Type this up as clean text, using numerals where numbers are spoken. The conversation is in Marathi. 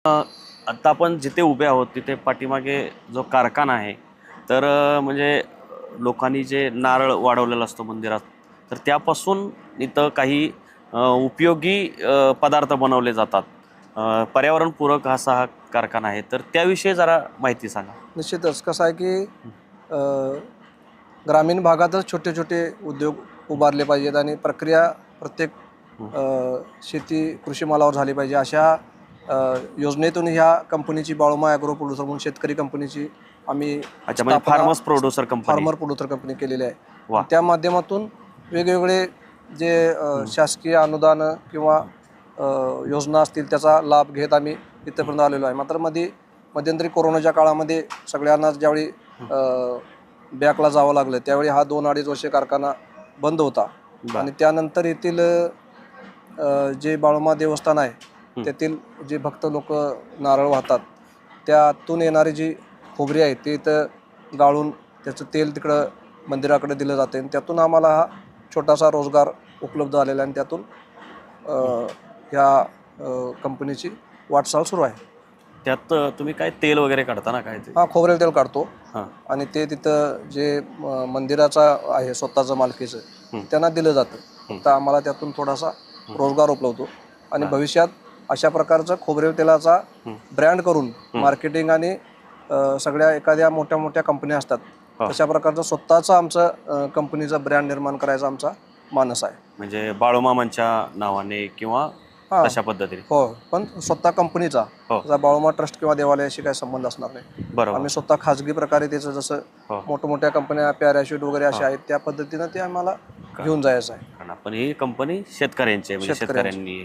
आता आपण जिथे उभे आहोत तिथे पाठीमागे जो कारखाना आहे तर म्हणजे लोकांनी जे नारळ वाढवलेला असतो मंदिरात तर त्यापासून इथं काही उपयोगी पदार्थ बनवले जातात. पर्यावरणपूरक असा हा कारखाना आहे तर त्याविषयी जरा माहिती सांगा. निश्चितच कसं आहे की अ, ग्रामीण भागातच छोटे छोटे उद्योग उभारले पाहिजेत आणि प्रक्रिया प्रत्येक अ, शेती कृषी मालावर झाली पाहिजे अशा अ, योजनेतून ह्या कंपनीची बाळोमा ॲग्रो प्रोड्युसर म्हणून शेतकरी कंपनीची आम्ही अच्छा, म्हणजे स्थापना farmers producer company. Farmer producer company केलेली आहे. वा. त्या माध्यमातून वेगवेगळे जे शासकीय अनुदानं किंवा योजना असतील त्याचा लाभ घेत आम्ही इथपर्यंत आलेलो आहे. मात्र मध्यंतरी कोरोनाच्या काळामध्ये सगळ्यांना ज्यावेळी बॅकला जावं लागलं त्यावेळी हा 2-2.5 वर्षे कारखाना बंद होता. आणि त्यानंतर येथील जे बाळोमा देवस्थान आहे तेथील जे भक्त लोक नारळ वाहतात त्यातून येणारी जी खोबरी आहे ते इथं गाळून त्याचं तेल तिकडं मंदिराकडे दिलं जाते आणि त्यातून आम्हाला हा छोटासा रोजगार उपलब्ध झालेला आहे आणि त्यातून ह्या कंपनीची वाटचाल सुरू आहे. त्यात तुम्ही काय तेल वगैरे काढता ना काय ते? हा, खोबरेल तेल काढतो हां. आणि ते तिथं जे मंदिराचा आहे स्वतःचं मालकीचं त्यांना दिलं जातं. तर आम्हाला त्यातून थोडासा रोजगार उपलब्धतो आणि भविष्यात अशा प्रकारचं खोबरेल तेलाचा ब्रँड करून मार्केटिंग आणि सगळ्या एखाद्या मोठ्या मोठ्या कंपन्या असतात तशा प्रकारचं स्वतःचं आमचं कंपनीचा ब्रँड निर्माण करायचा आमचा मानस आहे. म्हणजे बाळूमामांच्या नावाने किंवा हां, तशा पद्धतीने. हो, पण स्वतः कंपनीचा हो. त्याचा बाळोमा ट्रस्ट किंवा देवालयाशी काही संबंध असणार नाही. बरोबर. आम्ही स्वतः खाजगी प्रकारे त्याचं जसं मोठमोठ्या कंपन्या पॅराशूट वगैरे अशा आहेत त्या पद्धतीनं ते आम्हाला घेऊन जायचं आहे. कारण आपण ही कंपनी शेतकऱ्यांची आहे, म्हणजे शेतकऱ्यांनी केली.